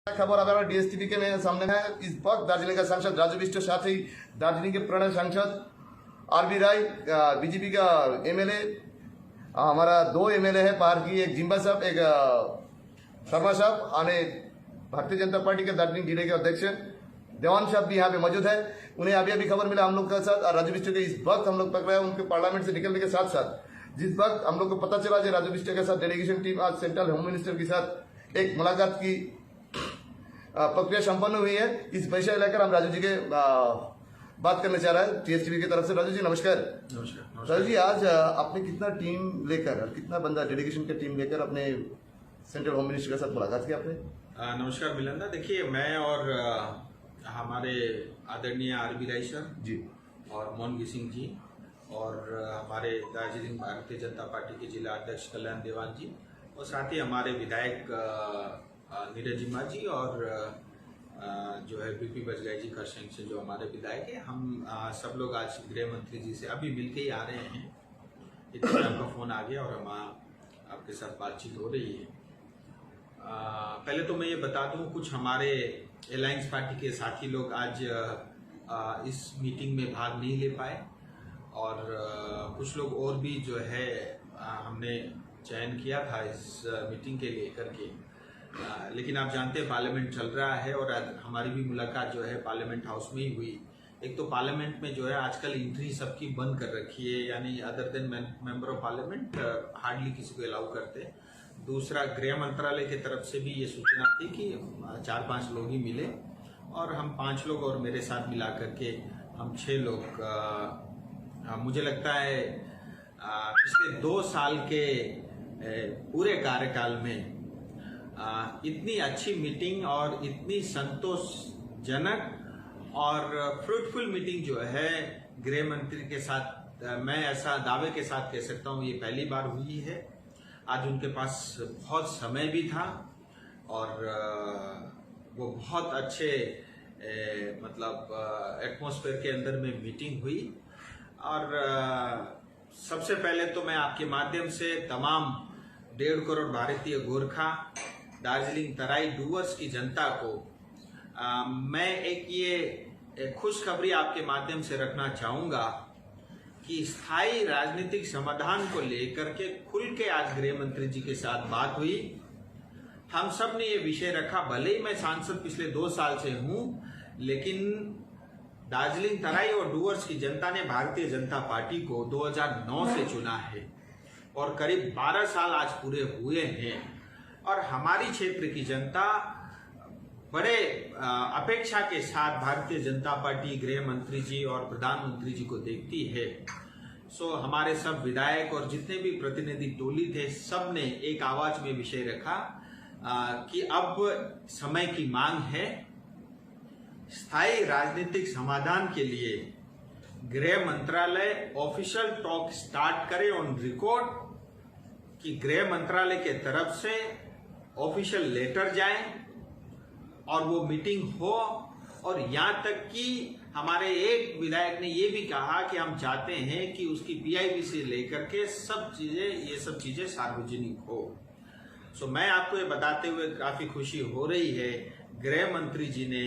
खबर अब डीएसटीवी के सामने है। इस वक्त दार्जिलिंग का सांसद राजू बिष्ट, साथ ही दार्जिलिंग के प्रणय सांसद आरबी राय, बीजेपी का एमएलए, हमारा 2 एमएलए है बाहर की, एक जिम्बा साहब, एक शर्मा साहब, आने भारतीय जनता पार्टी के दार्जिलिंग जिले के अध्यक्ष देवान साहब भी यहाँ पे मौजूद है। उन्हें अभी अभी खबर मिला हम लोग के साथ, राजू बिष्ट के इस वक्त हम लोग पकड़ रहे हैं उनके पार्लियामेंट से निकलने के साथ साथ जिस वक्त हम लोग को पता चला कि राजू बिष्ट के साथ डेलीगेशन टीम आज सेंट्रल होम मिनिस्टर के साथ एक मुलाकात की प्रक्रिया संपन्न हुई है। इस विषय लेकर हम राजू जी के बात करने चाह रहे हैं टीएसटीवी की तरफ से। राजू जी नमस्कार। नमस्कार राजू जी, आज आपने कितना टीम लेकर, कितना बंदा डेलीगेशन की टीम लेकर अपने सेंट्रल होम मिनिस्टर के साथ मुलाकात की आपने? नमस्कार मिलंदा। देखिए, मैं और हमारे आदरणीय आरबी राय सर जी और मोहन सिंह जी और हमारे दार्जिलिंग भारतीय जनता पार्टी के जिला अध्यक्ष कल्याण देवान जी और साथ ही हमारे विधायक नीरज जिम्मा जी और जो है बीपी बजगाई जी खरसंग से जो हमारे विधायक है, हम सब लोग आज गृह मंत्री जी से अभी मिलके ही आ रहे हैं। इतना आपका फोन आ गया और हम आपके साथ बातचीत हो रही है। पहले तो मैं ये बता दूं, कुछ हमारे अलायंस पार्टी के साथी लोग आज इस मीटिंग में भाग नहीं ले पाए और कुछ लोग और भी जो है हमने चयन किया था इस मीटिंग के लिए करके, लेकिन आप जानते हैं पार्लियामेंट चल रहा है और हमारी भी मुलाकात जो है पार्लियामेंट हाउस में ही हुई। एक तो पार्लियामेंट में जो है आजकल एंट्री सबकी बंद कर रखी है, यानी other than member of parliament hardly किसी को अलाउ करते। दूसरा, गृह मंत्रालय की तरफ से भी ये सूचना थी कि 4-5 लोग ही मिले और हम 5 लोग और मेरे साथ मिला करके हम 6 लोग, मुझे लगता है पिछले 2 साल के पूरे कार्यकाल में इतनी अच्छी मीटिंग और इतनी संतोषजनक और फ्रूटफुल मीटिंग जो है गृह मंत्री के साथ, मैं ऐसा दावे के साथ कह सकता हूँ ये पहली बार हुई है। आज उनके पास बहुत समय भी था और वो बहुत अच्छे मतलब एटमॉस्फेयर के अंदर में मीटिंग हुई। और सबसे पहले तो मैं आपके माध्यम से तमाम 1.5 करोड़ भारतीय गोरखा दार्जिलिंग तराई डूवर्स की जनता को मैं एक ये खुशखबरी आपके माध्यम से रखना चाहूंगा कि स्थायी राजनीतिक समाधान को लेकर के खुल के आज गृह मंत्री जी के साथ बात हुई। हम सब ने ये विषय रखा, भले ही मैं सांसद पिछले 2 साल से हूं, लेकिन दार्जिलिंग तराई और डूवर्स की जनता ने भारतीय जनता पार्टी को 2009 से चुना है और करीब 12 साल आज पूरे हुए हैं और हमारी क्षेत्र की जनता बड़े अपेक्षा के साथ भारतीय जनता पार्टी, गृह मंत्री जी और प्रधानमंत्री जी को देखती है। सो हमारे सब विधायक और जितने भी प्रतिनिधि टोली थे, सब ने एक आवाज में विषय रखा कि अब समय की मांग है स्थायी राजनीतिक समाधान के लिए गृह मंत्रालय ऑफिशियल टॉक स्टार्ट करे ऑन रिकॉर्ड, कि गृह मंत्रालय के तरफ से ऑफिशियल लेटर जाए और वो मीटिंग हो। और यहाँ तक कि हमारे एक विधायक ने ये भी कहा कि हम चाहते हैं कि उसकी पीआईबी से लेकर के ये सब चीजें सार्वजनिक हो। सो मैं आपको ये बताते हुए काफी खुशी हो रही है, गृह मंत्री जी ने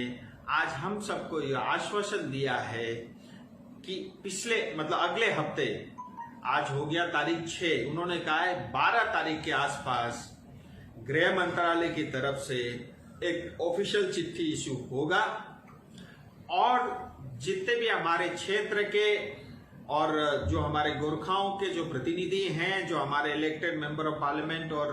आज हम सबको ये आश्वासन दिया है कि पिछले मतलब अगले हफ्ते, आज हो गया तारीख 6, उन्होंने कहा है 12 तारीख के आसपास गृह मंत्रालय की तरफ से एक ऑफिशियल चिट्ठी इश्यू होगा और जितने भी हमारे क्षेत्र के और जो हमारे गोरखाओं के जो प्रतिनिधि हैं, जो हमारे इलेक्टेड मेंबर ऑफ पार्लियामेंट और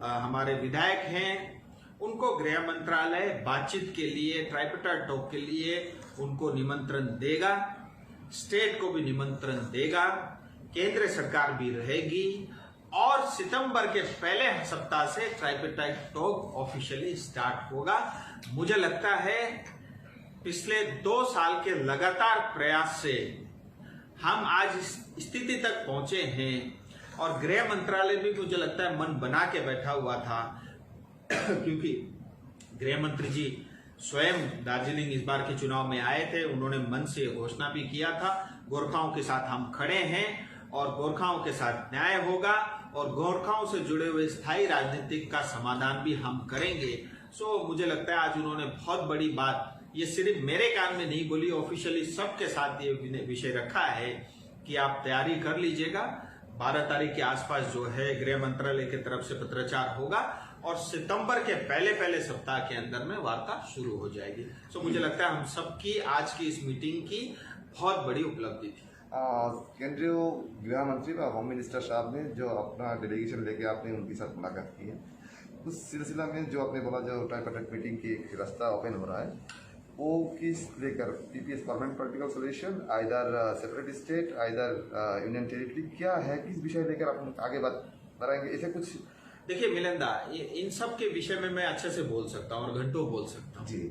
हमारे विधायक हैं, उनको गृह मंत्रालय बातचीत के लिए, ट्राइपेटाइड टॉक के लिए उनको निमंत्रण देगा, स्टेट को भी निमंत्रण देगा, केंद्र सरकार भी रहेगी और सितंबर के पहले सप्ताह से ट्राइपेटाइड टॉक ऑफिशियली स्टार्ट होगा। मुझे लगता है पिछले 2 साल के लगातार प्रयास से हम आज इस स्थिति तक पहुंचे हैं और गृह मंत्रालय भी मुझे लगता है मन बना के बैठा हुआ था क्योंकि गृह मंत्री जी स्वयं दार्जिलिंग इस बार के चुनाव में आए थे, उन्होंने मन से घोषणा भी किया था गोरखाओं के साथ हम खड़े हैं और गोरखाओं के साथ न्याय होगा और गोरखाओं से जुड़े हुए स्थायी राजनीतिक का समाधान भी हम करेंगे। सो मुझे लगता है आज उन्होंने बहुत बड़ी बात, ये सिर्फ मेरे कान में नहीं बोली, ऑफिशियली सबके साथ ये विषय रखा है कि आप तैयारी कर लीजिएगा। 12 तारीख के आसपास जो है गृह मंत्रालय की तरफ से पत्राचार होगा और सितंबर के पहले सप्ताह के अंदर में वार्ता शुरू हो जाएगी। सो मुझे लगता है हम सबकी आज की इस मीटिंग की बहुत बड़ी उपलब्धि थी। केंद्रीय गृह मंत्री व होम मिनिस्टर साहब ने जो अपना डेलीगेशन लेके आपने उनके साथ मुलाकात की है, उस सिलसिला में जो आपने बोला जो ट्राइपार्टाइट मीटिंग की एक रास्ता ओपन हो रहा है, वो किस लेकर PPS permanent political solution, either separate state, either union territory, क्या है, किस विषय लेकर आप आगे बात बढ़ाएंगे, ऐसे कुछ? देखिए मिलिंदा, इन सब के विषय में मैं अच्छे से बोल सकता हूँ और घंटों बोल सकता हूँ जी,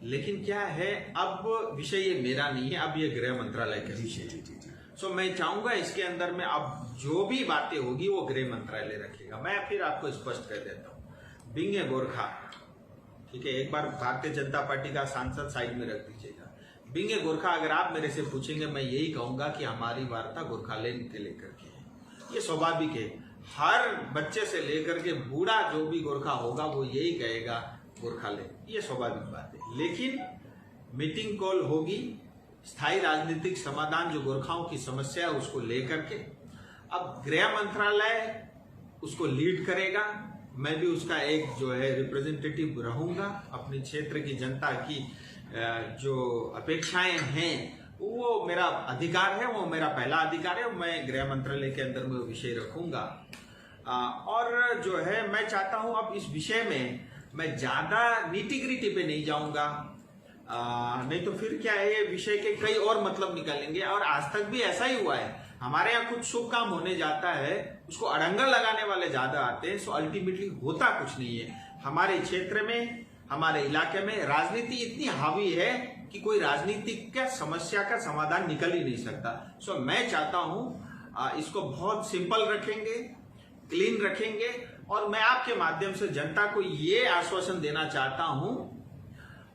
लेकिन क्या है, अब विषय ये मेरा नहीं है, अब ये गृह मंत्रालय का विषय है। सो मैं चाहूंगा इसके अंदर में अब जो भी बातें होगी वो गृह मंत्रालय रखेगा। मैं फिर आपको स्पष्ट कर देता हूँ, बिंग ए गोरखा, ठीक है, एक बार भारतीय जनता पार्टी का सांसद साइड में रख दीजिएगा। बिंग ए गोरखा अगर आप मेरे से पूछेंगे, मैं यही कहूंगा कि हमारी वार्ता गोरखालैंड के लेकर के है। ये स्वाभाविक है, हर बच्चे से लेकर के बूढ़ा जो भी गोरखा होगा वो यही कहेगा गोरखालैंड, ये स्वाभाविक बात है। लेकिन मीटिंग कॉल होगी, स्थायी राजनीतिक समाधान जो गोरखाओं की समस्या है उसको लेकर के, अब गृह मंत्रालय उसको लीड करेगा, मैं भी उसका एक जो है रिप्रेजेंटेटिव रहूंगा। अपने क्षेत्र की जनता की जो अपेक्षाएं हैं वो मेरा अधिकार है, वो मेरा पहला अधिकार है, मैं गृह मंत्रालय के अंदर में वो विषय रखूंगा। और जो है मैं चाहता हूं अब इस विषय में मैं ज्यादा नीटी-ग्रिटी पे नहीं जाऊंगा, नहीं तो फिर क्या है, विषय के कई और मतलब निकालेंगे। और आज तक भी ऐसा ही हुआ है, हमारे यहाँ कुछ शुभ काम होने जाता है, उसको अड़ंगा लगाने वाले ज्यादा आते हैं, सो अल्टीमेटली होता कुछ नहीं है। हमारे क्षेत्र में, हमारे इलाके में राजनीति इतनी हावी है कि कोई राजनीतिक का समस्या का समाधान निकल ही नहीं सकता। सो मैं चाहता हूं इसको बहुत सिंपल रखेंगे, क्लीन रखेंगे, और मैं आपके माध्यम से जनता को ये आश्वासन देना चाहता हूं,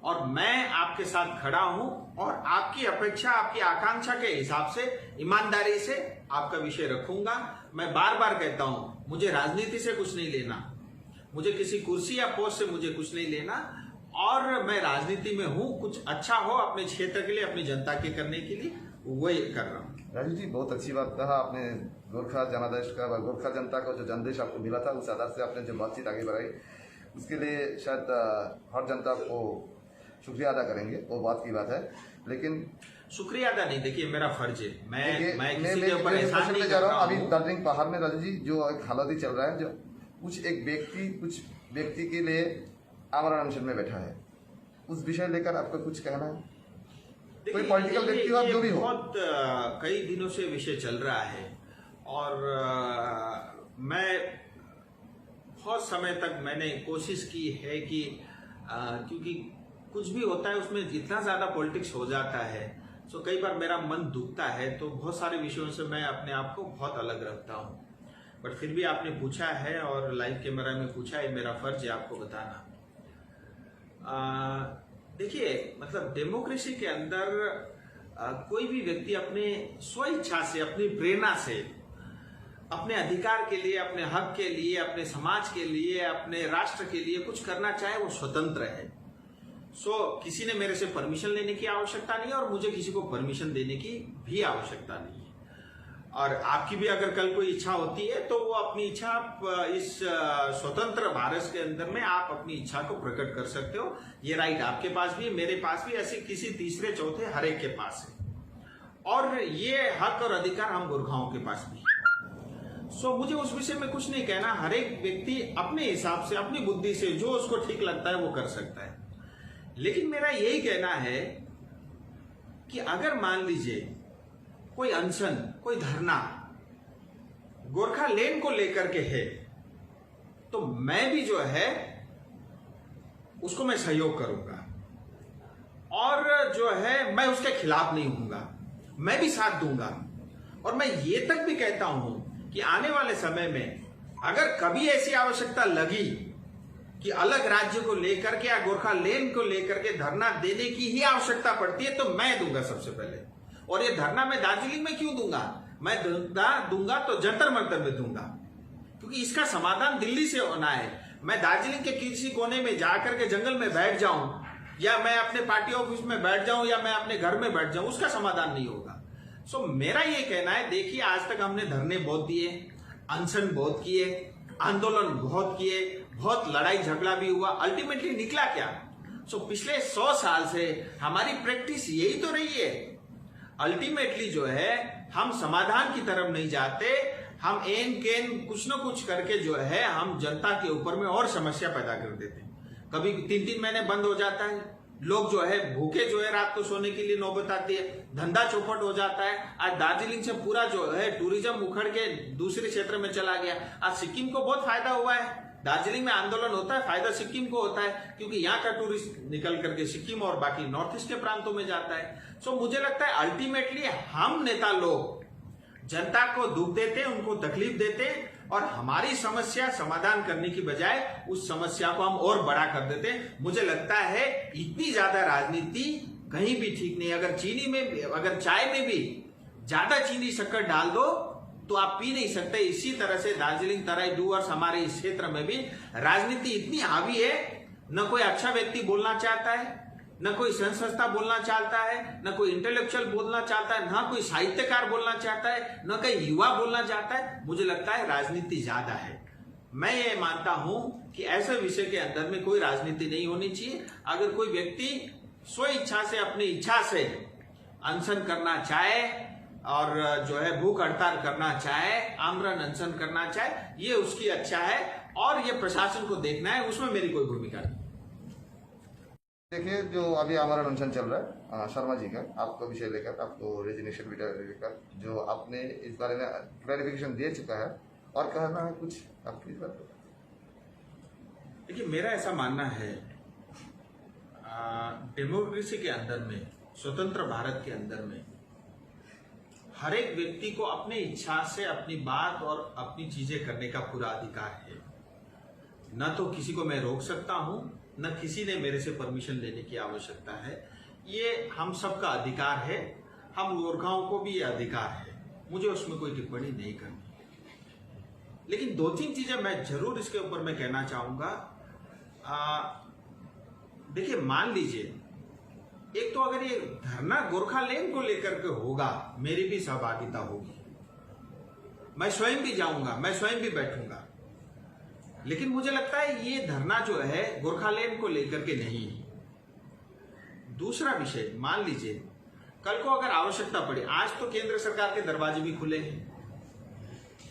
और मैं आपके साथ खड़ा हूं, और आपकी अपेक्षा, आपकी आकांक्षा के हिसाब से ईमानदारी से आपका विषय रखूंगा। मैं बार बार कहता हूं, मुझे राजनीति से कुछ नहीं लेना, मुझे किसी कुर्सी या पोस्ट से मुझे कुछ नहीं लेना, और मैं राजनीति में हूं, कुछ अच्छा हो अपने क्षेत्र के लिए, अपनी जनता के करने के लिए, वही कर रहा हूं। राजू जी, बहुत अच्छी बात कहा आपने। गोरखा जनादेश का, गोरखा जनता का जो जनादेश आपको मिला था, उस आधार से आपने जो बातचीत आगे बढ़ाई, उसके लिए शायद हर जनता को शुक्रिया अदा करेंगे, वो बात की बात है। लेकिन शुक्रिया अदा नहीं, देखिए मेरा फर्ज है, मैं किसी के ऊपर एहसान एहसान नहीं जा कर रहा रहा हूँ। अभी हूँ। दार्जिलिंग पहाड़ में राजू जी जो एक हालात ही चल रहा है, जो कुछ व्यक्ति के लिए आमरण अनशन में बैठा है, उस विषय लेकर आपका कुछ कहना है? कोई पॉलिटिकल व्यक्ति हो, आप जो भी हो, बहुत कई दिनों से विषय चल रहा है, और मैं बहुत समय तक मैंने कोशिश की है कि क्योंकि कुछ भी होता है उसमें जितना ज्यादा पॉलिटिक्स हो जाता है, तो कई बार मेरा मन दुखता है, तो बहुत सारे विषयों से मैं अपने आप को बहुत अलग रखता हूँ। बट फिर भी आपने पूछा है और लाइव कैमरा में पूछा है, मेरा फर्ज है आपको बताना। देखिए, मतलब डेमोक्रेसी के अंदर कोई भी व्यक्ति अपने स्वेच्छा से, अपनी प्रेरणा से, अपने अधिकार के लिए, अपने हक के लिए, अपने समाज के लिए, अपने राष्ट्र के लिए कुछ करना चाहे, वो स्वतंत्र है। सो किसी ने मेरे से परमिशन लेने की आवश्यकता नहीं है, और मुझे किसी को परमिशन देने की भी आवश्यकता नहीं है। और आपकी भी अगर कल कोई इच्छा होती है तो वो अपनी इच्छा इस स्वतंत्र भारत के अंदर में आप अपनी इच्छा को प्रकट कर सकते हो। ये राइट आपके पास भी है, मेरे पास भी, ऐसे किसी तीसरे चौथे हर एक के पास है, और ये हक और अधिकार हम गोरखाओं के पास भी है। सो मुझे उस विषय में कुछ नहीं कहना, हर एक व्यक्ति अपने हिसाब से, अपनी बुद्धि से जो उसको ठीक लगता है वो कर सकता है। लेकिन मेरा यही कहना है कि अगर मान लीजिए कोई अनशन, कोई धरना गोरखालैंड को लेकर के है, तो मैं भी जो है उसको मैं सहयोग करूंगा, और जो है मैं उसके खिलाफ नहीं हूंगा, मैं भी साथ दूंगा। और मैं ये तक भी कहता हूं कि आने वाले समय में अगर कभी ऐसी आवश्यकता लगी कि अलग राज्य को लेकर के या गोरखालैंड को लेकर के धरना देने की ही आवश्यकता पड़ती है, तो मैं दूंगा सबसे पहले। और ये धरना मैं दार्जिलिंग में क्यों दूंगा? मैं दूंगा तो जंतर मंतर में दूंगा, क्योंकि इसका समाधान दिल्ली से होना है। मैं दार्जिलिंग के किसी कोने में जाकर के जंगल में बैठ जाऊं या मैं अपने पार्टी ऑफिस में बैठ जाऊं या मैं अपने घर में बैठ जाऊं, उसका समाधान नहीं होगा। सो मेरा ये कहना है, देखिए आज तक हमने धरने बहुत दिए, अनशन बहुत किए, आंदोलन बहुत किए, बहुत लड़ाई झगड़ा भी हुआ, अल्टीमेटली निकला क्या? सो पिछले 100 साल से हमारी प्रैक्टिस यही तो रही है। अल्टीमेटली जो है हम समाधान की तरफ नहीं जाते, हम एन केन कुछ न कुछ करके जो है हम जनता के ऊपर में और समस्या पैदा कर देते हैं। कभी 3-3 महीने बंद हो जाता है, लोग जो है भूखे जो है रात को सोने के लिए नौबत आती है, धंधा चौपट हो जाता है। आज दार्जिलिंग से पूरा जो है टूरिज्म उखड़ के दूसरे क्षेत्र में चला गया। आज सिक्किम को बहुत फायदा हुआ है, दार्जिलिंग में आंदोलन होता है, फायदा सिक्किम को होता है, क्योंकि यहाँ का टूरिस्ट निकल करके सिक्किम और बाकी नॉर्थ ईस्ट के प्रांतों में जाता है। सो मुझे लगता है अल्टीमेटली हम नेता लोग जनता को दुख देते, उनको तकलीफ देते और हमारी समस्या समाधान करने की बजाय उस समस्या को हम और बड़ा कर देते। मुझे लगता है इतनी ज्यादा राजनीति कहीं भी ठीक नहीं। अगर चीनी में, अगर चाय में भी ज्यादा चीनी शक्कर डाल दो तो आप पी नहीं सकते। इसी तरह से दार्जिलिंग तराई डूवर्स हमारे इस क्षेत्र में भी राजनीति इतनी हावी है, न कोई अच्छा व्यक्ति बोलना चाहता है, न कोई संस्था बोलना चाहता है, न कोई इंटेलेक्चुअल बोलना चाहता है, न कोई साहित्यकार बोलना चाहता है, न कोई युवा बोलना चाहता है। मुझे लगता है राजनीति ज्यादा है। मैं ये मानता हूं कि ऐसे विषय के अंदर में कोई राजनीति नहीं होनी चाहिए। अगर कोई व्यक्ति स्व इच्छा से, अपनी इच्छा से अनशन करना चाहे और जो है भूख हड़ताल करना चाहे, आमरण अनशन करना चाहे, ये उसकी अच्छा है और ये प्रशासन को देखना है, उसमें मेरी कोई भूमिका नहीं। देखिए, जो अभी आमरण अनशन चल रहा है शर्मा जी का, आपको विषय लेकर, आपको रेजिग्नेशन लेकर, जो आपने इस बारे में क्लैरिफिकेशन दे चुका है और कहना है कुछ आपकी इस बात पर? देखिए, मेरा ऐसा मानना है डेमोक्रेसी के अंदर में, स्वतंत्र भारत के अंदर में हर एक व्यक्ति को अपने इच्छा से अपनी बात और अपनी चीजें करने का पूरा अधिकार है। न तो किसी को मैं रोक सकता हूं, न किसी ने मेरे से परमिशन लेने की आवश्यकता है। ये हम सबका अधिकार है, हम गोरखाओं को भी ये अधिकार है, मुझे उसमें कोई टिप्पणी नहीं करनी। लेकिन 2-3 चीजें मैं जरूर इसके ऊपर मैं कहना चाहूंगा। देखिए, मान लीजिए, एक तो अगर ये धरना गोरखालैंड को लेकर के होगा, मेरी भी सहभागिता होगी, मैं स्वयं भी जाऊंगा, मैं स्वयं भी बैठूंगा, लेकिन मुझे लगता है ये धरना जो है गोरखालैंड को लेकर के नहीं है। दूसरा विषय, मान लीजिए कल को अगर आवश्यकता पड़ी, आज तो केंद्र सरकार के दरवाजे भी खुले हैं,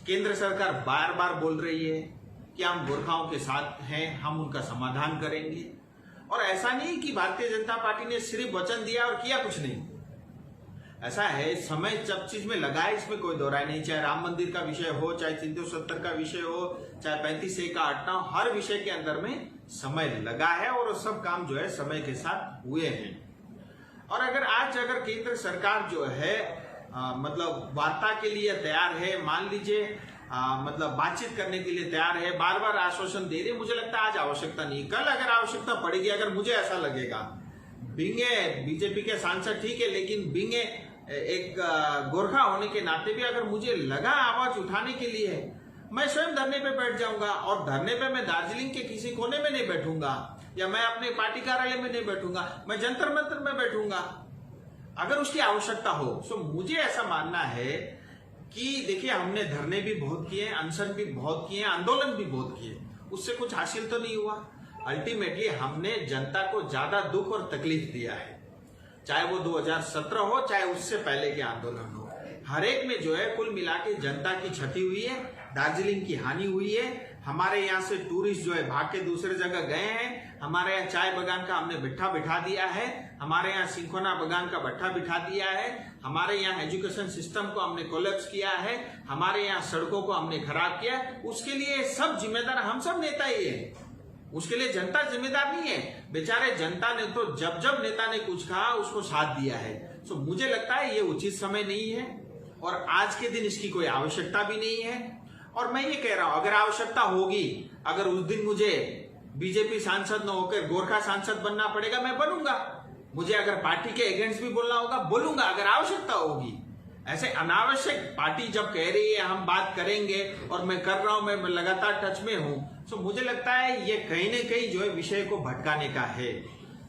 केंद्र सरकार बार बार बोल रही है कि हम गोरखाओं के साथ हैं, हम उनका समाधान करेंगे। और ऐसा नहीं कि भारतीय जनता पार्टी ने सिर्फ वचन दिया और किया कुछ नहीं। ऐसा है, समय सब चीज में लगा है, इसमें कोई दो राय नहीं। चाहे राम मंदिर का विषय हो, चाहे 370 का विषय हो, चाहे 35A का हटना हो, हर विषय के अंदर में समय लगा है और सब काम जो है समय के साथ हुए हैं। और अगर केंद्र सरकार जो है मतलब वार्ता के लिए तैयार है, मान लीजिए मतलब बातचीत करने के लिए तैयार है, बार बार आश्वासन दे रही है, मुझे लगता है आज आवश्यकता नहीं। कल अगर आवश्यकता पड़ेगी, अगर मुझे ऐसा लगेगा, बिंगे बीजेपी के सांसद ठीक है, लेकिन बिंगे एक गोरखा होने के नाते भी अगर मुझे लगा आवाज उठाने के लिए है, मैं स्वयं धरने पे बैठ जाऊंगा। और धरने पे मैं दार्जिलिंग के किसी कोने में नहीं बैठूंगा या मैं अपने पार्टी कार्यालय में नहीं बैठूंगा, मैं जंतर मंतर में बैठूंगा अगर उसकी आवश्यकता हो। सो मुझे ऐसा मानना है कि देखिए, हमने धरने भी बहुत किए, अनशन भी बहुत किए, आंदोलन भी बहुत किए, उससे कुछ हासिल तो नहीं हुआ। अल्टीमेटली हमने जनता को ज्यादा दुख और तकलीफ दिया है, चाहे वो 2017 हो, चाहे उससे पहले के आंदोलन हो। हर एक में जो है कुल मिला के जनता की क्षति हुई है, दार्जिलिंग की हानि हुई है। हमारे यहाँ से टूरिस्ट जो है भाग के दूसरे जगह गए हैं, हमारे यहाँ चाय बागान का हमने भट्ठा बिठा दिया है, हमारे यहाँ सिंखोना बागान का भट्ठा बिठा दिया है, हमारे यहाँ एजुकेशन सिस्टम को हमने कोलैप्स किया है, हमारे यहाँ सड़कों को हमने खराब किया। उसके लिए सब जिम्मेदार हम सब नेता ही है, उसके लिए जनता जिम्मेदार नहीं है। बेचारे जनता ने तो जब जब नेता ने कुछ कहा उसको साथ दिया है। सो मुझे लगता है ये उचित समय नहीं है और आज के दिन इसकी कोई आवश्यकता भी नहीं है। और मैं ये कह रहा हूं, अगर आवश्यकता होगी, अगर उस दिन मुझे बीजेपी सांसद न होकर गोरखा सांसद बनना पड़ेगा, मैं बनूंगा। मुझे अगर पार्टी के अगेंस्ट भी बोलना होगा, बोलूंगा, अगर आवश्यकता होगी। ऐसे अनावश्यक पार्टी जब कह रही है हम बात करेंगे और मैं कर रहा हूं, मैं लगातार टच में हूं, तो मुझे लगता है ये कहीं ना कहीं जो है विषय को भटकाने का है।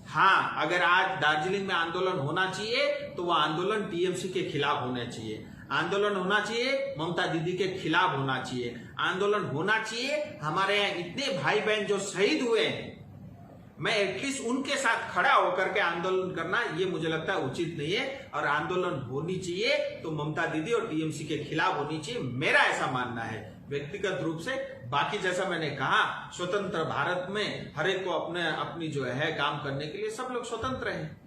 हाँ, अगर आज दार्जिलिंग में आंदोलन होना चाहिए तो वह आंदोलन टीएमसी के खिलाफ होना चाहिए, आंदोलन होना चाहिए ममता दीदी के खिलाफ होना चाहिए, आंदोलन होना चाहिए हमारे यहाँ इतने भाई बहन जो शहीद हुए हैं, मैं एटलीस्ट उनके साथ खड़ा होकर के आंदोलन करना ये मुझे लगता है उचित नहीं है। और आंदोलन होनी चाहिए तो ममता दीदी और टीएमसी के खिलाफ होनी चाहिए, मेरा ऐसा मानना है व्यक्तिगत रूप से। बाकी जैसा मैंने कहा, स्वतंत्र भारत में हर एक को अपने अपनी जो है काम करने के लिए सब लोग स्वतंत्र हैं।